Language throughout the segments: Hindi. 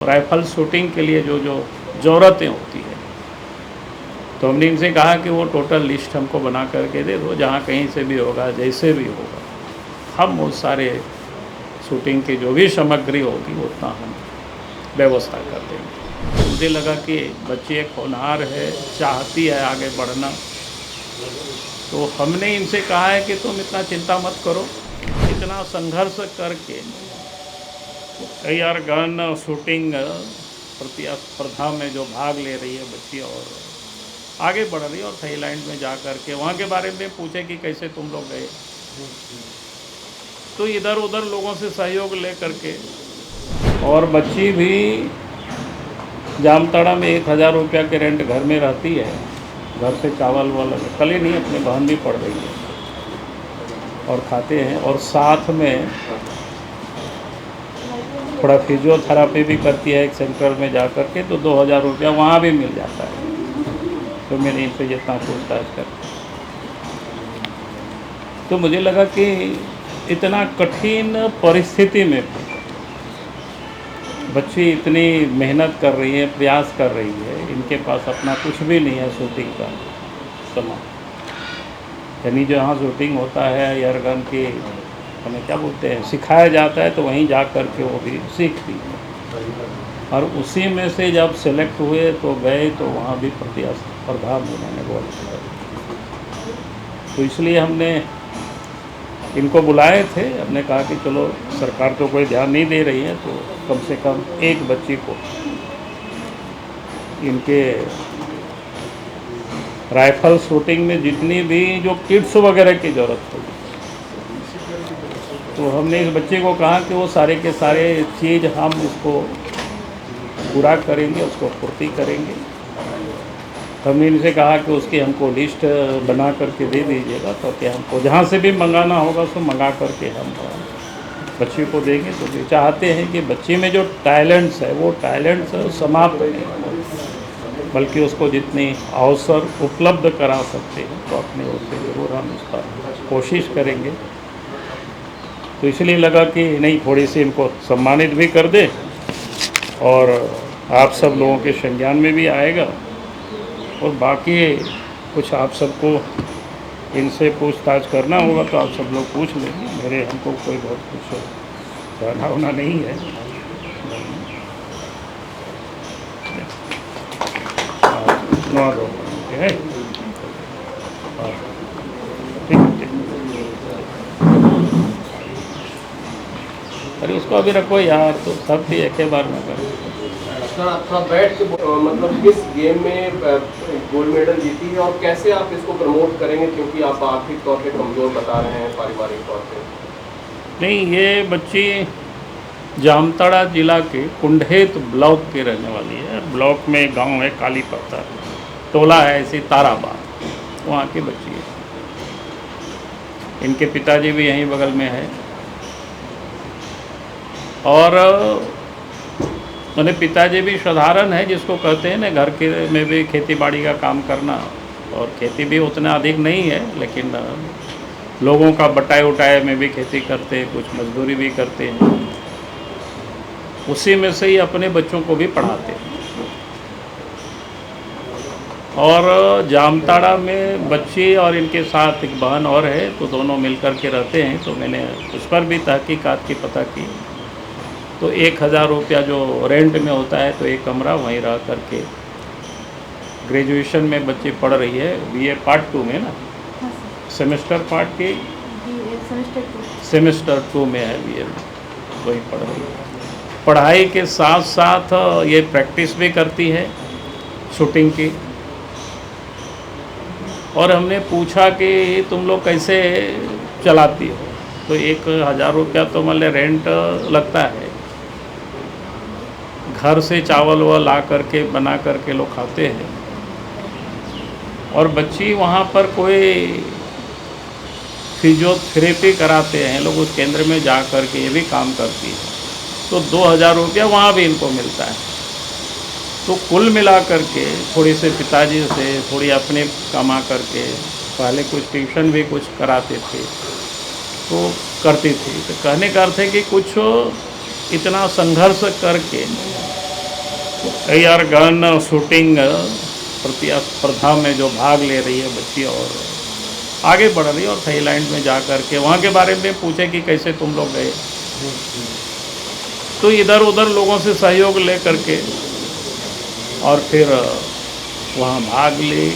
राइफल शूटिंग के लिए जो जो ज़रूरतें होती है, तो हमने इनसे कहा कि वो टोटल लिस्ट हमको बना करके दे दो, जहाँ कहीं से भी होगा, जैसे भी होगा, हम वो सारे शूटिंग की जो भी सामग्री होगी उतना हम व्यवस्था कर देंगे। मुझे लगा कि बच्ची एक होनहार है, चाहती है आगे बढ़ना, तो हमने इनसे कहा है कि तुम इतना चिंता मत करो, इतना संघर्ष करके AR गन शूटिंग प्रतिस्पर्धा में जो भाग ले रही है बच्ची और आगे बढ़ रही है, और थाईलैंड में जा कर के वहाँ के बारे में पूछे कि कैसे तुम लोग गए, तो इधर उधर लोगों से सहयोग ले करके, और बच्ची भी जामताड़ा में 1000 रुपया के रेंट घर में रहती है, घर से चावल वाला कल ही नहीं, अपनी बहन भी पढ़ रही है और खाते हैं, और साथ में थोड़ा फिजियोथेरापी भी करती है एक सेंटर में जा कर के, तो 2000 रुपया वहाँ भी मिल जाता है। तो मैंने इनसे जितना पूछताछ कर, तो मुझे लगा कि इतना कठिन परिस्थिति में बच्ची इतनी मेहनत कर रही है, प्रयास कर रही है, इनके पास अपना कुछ भी नहीं है शूटिंग का सामान, यानी जो यहाँ शूटिंग होता है एयरगन की, हमें क्या बोलते हैं, सिखाया जाता है, तो वहीं जा कर के वो भी सीखती है, और उसी में से जब सेलेक्ट हुए तो गए, तो वहाँ भी प्रतिस्पर्धा में उन्होंने बहुत, तो इसलिए हमने इनको बुलाए थे। हमने कहा कि चलो सरकार तो कोई ध्यान नहीं दे रही है, तो कम से कम एक बच्ची को इनके राइफल शूटिंग में जितनी भी जो किट्स वगैरह की ज़रूरत होगी, तो हमने इस बच्चे को कहा कि वो सारे के सारे चीज़ हम उसको पूरा करेंगे, उसको पूर्ति करेंगे। हमने इनसे कहा कि उसकी हमको लिस्ट बना करके दे दीजिएगा, तो कि हमको जहाँ से भी मंगाना होगा उसको मंगा करके हम बच्ची को देंगे। तो ये चाहते हैं कि बच्ची में जो टैलेंट्स है वो टैलेंट्स समाप्त नहीं हो, बल्कि उसको जितनी अवसर उपलब्ध करा सकते हैं तो अपने ओर से ज़रूर हम उसका कोशिश करेंगे। तो इसलिए लगा कि नहीं, थोड़ी सी इनको सम्मानित भी कर दें, और आप सब लोगों के संज्ञान में भी आएगा, और बाकी कुछ आप सबको इनसे पूछताछ करना होगा तो आप सब लोग पूछ लेंगे, मेरे हमको कोई बहुत कुछ कहना होना नहीं है। नवा दो है, ठीक। अरे उसको अभी रखो यार, तो सब भी एक ही बार में करें। सर आप थोड़ा बैठ के मतलब किस गेम में गोल्ड मेडल जीती है और कैसे आप इसको प्रमोट करेंगे, क्योंकि आप आर्थिक तौर पे कमज़ोर बता रहे हैं, पारिवारिक तौर पे? नहीं, ये बच्ची जामताड़ा जिला के कुंडेत ब्लॉक की रहने वाली है। ब्लॉक में गांव है काली पत्थर, टोला है ऐसी ताराबाद, वहाँ की बच्ची है। इनके पिताजी भी यहीं बगल में है, और उन्हें पिताजी भी साधारण है, जिसको कहते हैं ना घर के में भी खेती बाड़ी का काम करना, और खेती भी उतना अधिक नहीं है, लेकिन लोगों का बटाई उटाई में भी खेती करते हैं, कुछ मजदूरी भी करते हैं, उसी में से ही अपने बच्चों को भी पढ़ाते हैं। और जामताड़ा में बच्ची और इनके साथ एक बहन और है, तो दोनों मिलकर के रहते हैं। तो मैंने उस पर भी तहकीकात की पता की, तो 1000 रुपया जो रेंट में होता है, तो एक कमरा वहीं रह करके ग्रेजुएशन में बच्ची पढ़ रही है, BA पार्ट 2 में ना, सेमेस्टर पार्ट की सेमेस्टर 2 में है BA में, वही पढ़ रही है। पढ़ाई के साथ साथ ये प्रैक्टिस भी करती है शूटिंग की। और हमने पूछा कि तुम लोग कैसे चलाती हो, तो 1000 रुपया तो मतलब रेंट लगता है, घर से चावल व ला करके बना करके लोग खाते हैं, और बच्ची वहाँ पर कोई फिजियोथेरेपी कराते हैं लोग, उस केंद्र में जा कर के ये भी काम करती है, तो 2000 रुपया वहाँ भी इनको मिलता है। तो कुल मिला करके थोड़ी से पिताजी से, थोड़ी अपने कमा करके, पहले कुछ ट्यूशन भी कुछ कराते थे तो करती थी। तो कहने का अर्थ है कि कुछ इतना संघर्ष करके AR गन शूटिंग प्रतिस्पर्धा में जो भाग ले रही है बच्ची और आगे बढ़ रही है, और थाईलैंड में जा कर के वहाँ के बारे में पूछे कि कैसे तुम लोग गए, तो इधर उधर लोगों से सहयोग ले करके और फिर वहाँ भाग ली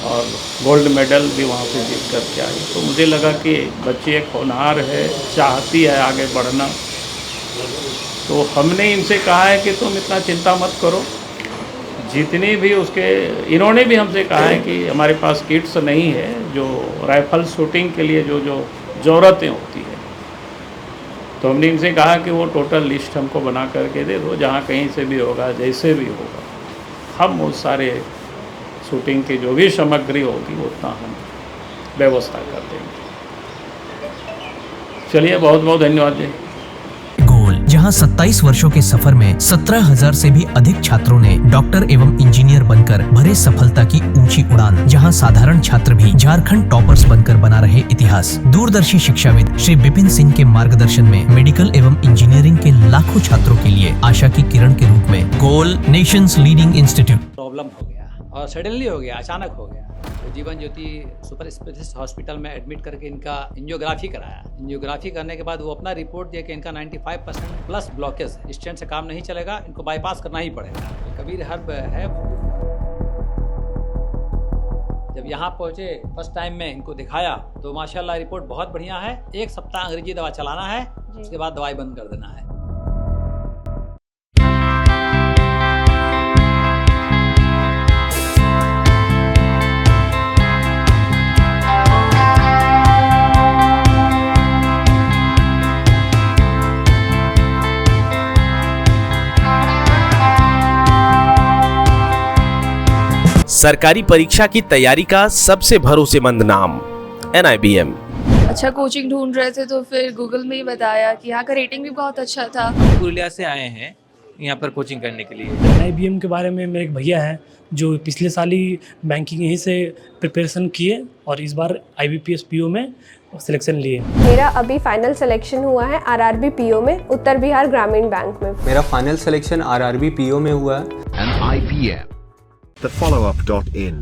और गोल्ड मेडल भी वहाँ से जीत करके आई। तो मुझे लगा कि बच्ची एक होनहार है, चाहती है आगे बढ़ना। तो हमने इनसे कहा है कि तुम इतना चिंता मत करो, जितनी भी उसके, इन्होंने भी हमसे कहा है कि हमारे पास किट्स नहीं है जो राइफल शूटिंग के लिए जो जो ज़रूरतें होती है, तो हमने इनसे कहा कि वो टोटल लिस्ट हमको बना करके दे दो, जहाँ कहीं से भी होगा, जैसे भी होगा, हम वो सारे शूटिंग की जो भी सामग्री होगी उतना हम व्यवस्था कर देंगे। चलिए, बहुत बहुत धन्यवाद जी। गोल, जहां 27 वर्षों के सफर में 17,000 से भी अधिक छात्रों ने डॉक्टर एवं इंजीनियर बनकर भरे सफलता की ऊंची उड़ान, जहां साधारण छात्र भी झारखंड टॉपर्स बनकर बना रहे इतिहास। दूरदर्शी शिक्षाविद श्री विपिन सिंह के मार्गदर्शन में मेडिकल एवं इंजीनियरिंग के लाखों छात्रों के लिए आशा की किरण के रूप में गोल, नेशंस लीडिंग इंस्टीट्यूट। प्रॉब्लम हो गया और सडनली हो गया, अचानक हो गया। तो Jeevan Jyoti super specialist hospital में एडमिट करके इनका एंजियोग्राफी कराया। एंजियोग्राफी करने के बाद वो अपना रिपोर्ट दिया कि इनका 95% प्लस ब्लॉकेज, स्टेंट से काम नहीं चलेगा, इनको बाईपास करना ही पड़ेगा। कबीर हर्ब है। जब यहाँ पहुँचे फर्स्ट टाइम में इनको दिखाया तो माशाल्लाह रिपोर्ट बहुत बढ़िया है। 1 सप्ताह अंग्रेजी दवा चलाना है, उसके बाद दवाई बंद कर देना है। सरकारी परीक्षा की तैयारी का सबसे भरोसेमंद नाम NIBM। अच्छा कोचिंग ढूंढ रहे थे तो फिर गूगल में ही बताया कि यहाँ का रेटिंग भी बहुत अच्छा था। पुरुलिया से आए हैं यहाँ पर कोचिंग करने के लिए। NIBM के बारे में मेरे एक भैया हैं जो पिछले साल ही बैंकिंग यहीं से प्रिपरेशन किए और इस बार IBPS PO में सिलेक्शन लिए। मेरा अभी फाइनल सिलेक्शन हुआ है RRB PO में, उत्तर बिहार ग्रामीण बैंक में। मेरा फाइनल सिलेक्शन RRB PO में हुआ है। NIBM, thefollowup.in.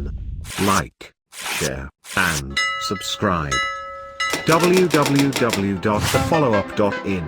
Like, share and subscribe. www.thefollowup.in